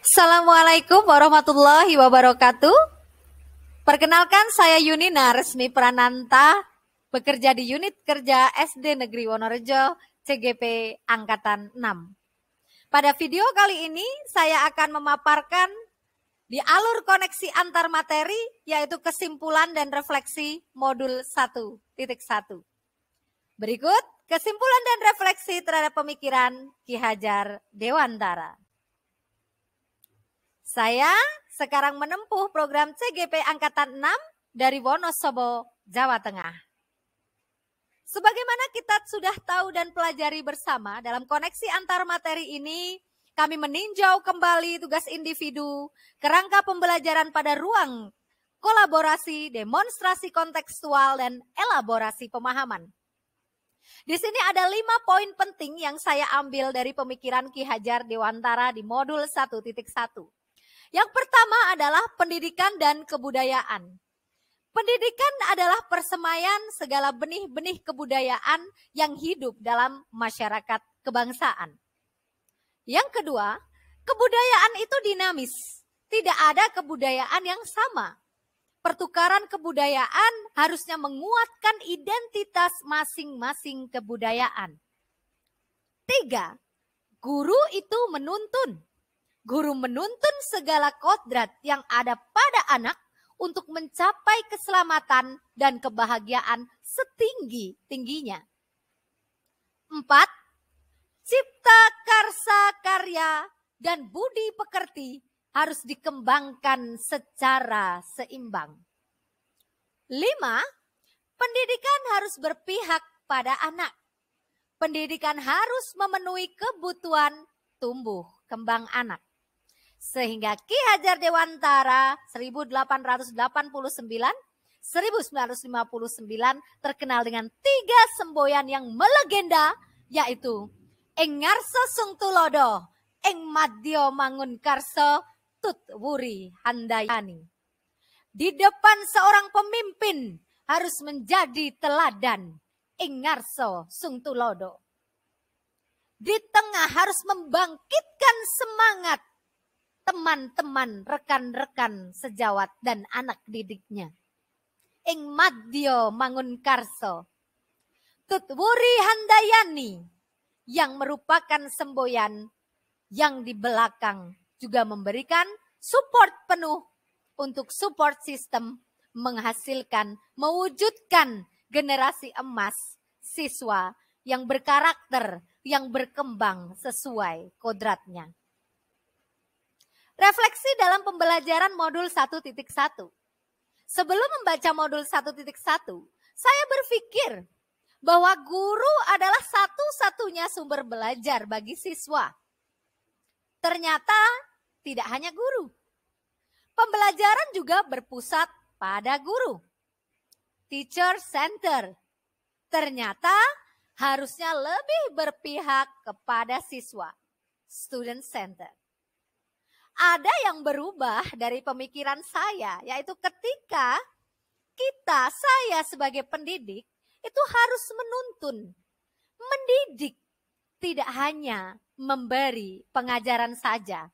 Assalamualaikum warahmatullahi wabarakatuh. Perkenalkan, saya Yunina Resmi Prananta, bekerja di unit kerja SD Negeri Wonorejo, CGP Angkatan 6. Pada video kali ini, saya akan memaparkan di alur koneksi antar materi, yaitu kesimpulan dan refleksi modul 1.1. Berikut kesimpulan dan refleksi terhadap pemikiran Ki Hajar Dewantara. Saya sekarang menempuh program CGP Angkatan 6 dari Wonosobo, Jawa Tengah. Sebagaimana kita sudah tahu dan pelajari bersama, dalam koneksi antar materi ini, kami meninjau kembali tugas individu, kerangka pembelajaran pada ruang kolaborasi, demonstrasi kontekstual, dan elaborasi pemahaman. Di sini ada 5 poin penting yang saya ambil dari pemikiran Ki Hajar Dewantara di modul 1.1. Yang pertama adalah pendidikan dan kebudayaan. Pendidikan adalah persemaian segala benih-benih kebudayaan yang hidup dalam masyarakat kebangsaan. Yang kedua, kebudayaan itu dinamis. Tidak ada kebudayaan yang sama. Pertukaran kebudayaan harusnya menguatkan identitas masing-masing kebudayaan. 3, guru itu menuntun. Guru menuntun segala kodrat yang ada pada anak untuk mencapai keselamatan dan kebahagiaan setinggi-tingginya. 4, cipta karsa karya dan budi pekerti harus dikembangkan secara seimbang. 5, pendidikan harus berpihak pada anak. Pendidikan harus memenuhi kebutuhan tumbuh kembang anak. Sehingga Ki Hajar Dewantara 1889-1959 terkenal dengan 3 semboyan yang melegenda, yaitu Ing ngarsa sung tulodo, ing madya mangun karsa, tut wuri handayani. Di depan seorang pemimpin harus menjadi teladan, ing ngarsa sung tulodo. Di tengah harus membangkitkan semangat teman-teman, rekan-rekan sejawat dan anak didiknya. Ing madya mangun karso, tutwuri handayani, yang merupakan semboyan yang di belakang juga memberikan support penuh untuk support system menghasilkan, mewujudkan generasi emas siswa yang berkarakter, yang berkembang sesuai kodratnya. Refleksi dalam pembelajaran modul 1.1. Sebelum membaca modul 1.1, saya berpikir bahwa guru adalah satu-satunya sumber belajar bagi siswa. Ternyata tidak hanya guru. Pembelajaran juga berpusat pada guru. Teacher center. Ternyata harusnya lebih berpihak kepada siswa. Student center. Ada yang berubah dari pemikiran saya, yaitu ketika saya sebagai pendidik itu harus menuntun, mendidik, tidak hanya memberi pengajaran saja.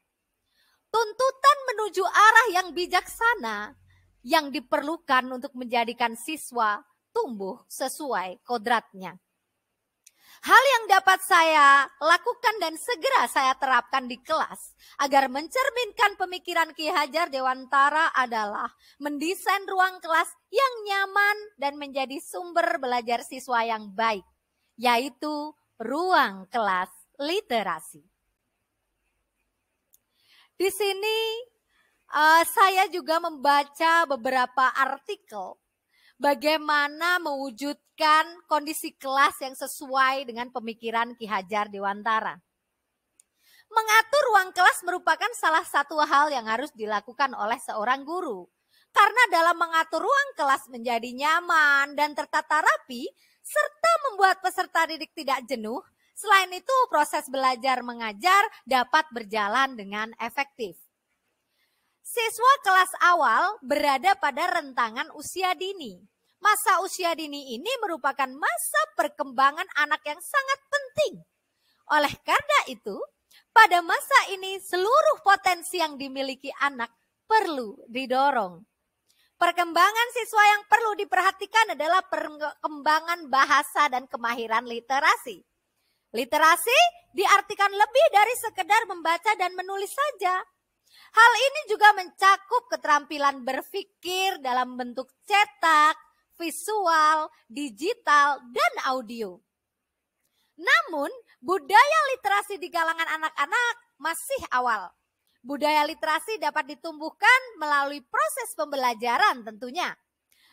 Tuntutan menuju arah yang bijaksana yang diperlukan untuk menjadikan siswa tumbuh sesuai kodratnya. Hal yang dapat saya lakukan dan segera saya terapkan di kelas agar mencerminkan pemikiran Ki Hajar Dewantara adalah mendesain ruang kelas yang nyaman dan menjadi sumber belajar siswa yang baik, yaitu ruang kelas literasi. Di sini saya juga membaca beberapa artikel bagaimana mewujudkan kondisi kelas yang sesuai dengan pemikiran Ki Hajar Dewantara. Mengatur ruang kelas merupakan salah satu hal yang harus dilakukan oleh seorang guru. Karena dalam mengatur ruang kelas menjadi nyaman dan tertata rapi, serta membuat peserta didik tidak jenuh, selain itu proses belajar mengajar dapat berjalan dengan efektif. Siswa kelas awal berada pada rentangan usia dini. Masa usia dini ini merupakan masa perkembangan anak yang sangat penting. Oleh karena itu, Pada masa ini seluruh potensi yang dimiliki anak perlu didorong. Perkembangan siswa yang perlu diperhatikan adalah perkembangan bahasa dan kemahiran literasi. Literasi diartikan lebih dari sekedar membaca dan menulis saja. Hal ini juga mencakup keterampilan berpikir dalam bentuk cetak, visual, digital, dan audio. Namun, budaya literasi di kalangan anak-anak masih awal. Budaya literasi dapat ditumbuhkan melalui proses pembelajaran tentunya.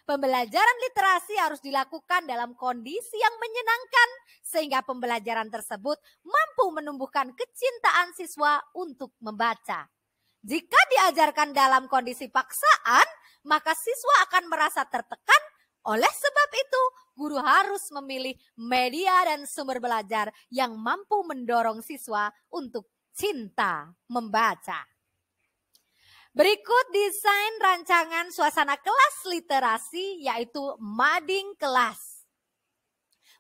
Pembelajaran literasi harus dilakukan dalam kondisi yang menyenangkan sehingga pembelajaran tersebut mampu menumbuhkan kecintaan siswa untuk membaca. Jika diajarkan dalam kondisi paksaan, maka siswa akan merasa tertekan. Oleh sebab itu, guru harus memilih media dan sumber belajar yang mampu mendorong siswa untuk cinta membaca. Berikut desain rancangan suasana kelas literasi, yaitu mading kelas.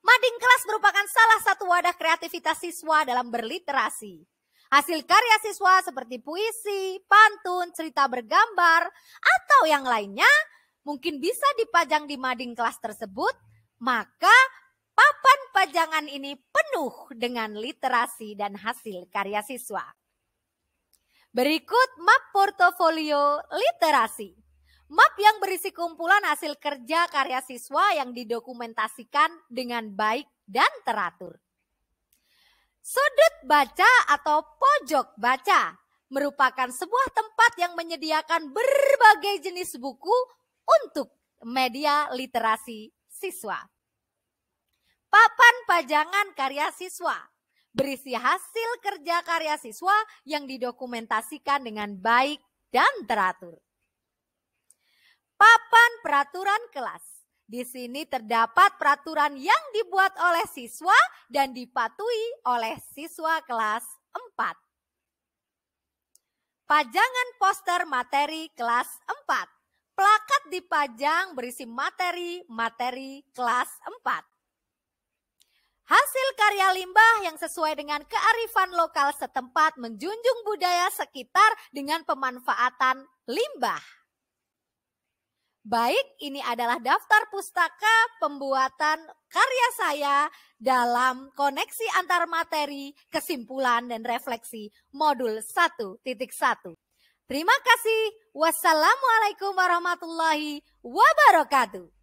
Mading kelas merupakan salah satu wadah kreativitas siswa dalam berliterasi. Hasil karya siswa seperti puisi, pantun, cerita bergambar, atau yang lainnya mungkin bisa dipajang di mading kelas tersebut, maka papan pajangan ini penuh dengan literasi dan hasil karya siswa. Berikut map portofolio literasi. Map yang berisi kumpulan hasil kerja karya siswa yang didokumentasikan dengan baik dan teratur. Sudut baca atau pojok baca merupakan sebuah tempat yang menyediakan berbagai jenis buku untuk media literasi siswa. Papan pajangan karya siswa berisi hasil kerja karya siswa yang didokumentasikan dengan baik dan teratur. Papan peraturan kelas. Di sini terdapat peraturan yang dibuat oleh siswa dan dipatuhi oleh siswa kelas 4. Pajangan poster materi kelas 4. Plakat dipajang berisi materi kelas 4. Hasil karya limbah yang sesuai dengan kearifan lokal setempat menjunjung budaya sekitar dengan pemanfaatan limbah. Baik, ini adalah daftar pustaka pembuatan karya saya dalam koneksi antar materi, kesimpulan, dan refleksi modul 1.1. Terima kasih. Wassalamualaikum warahmatullahi wabarakatuh.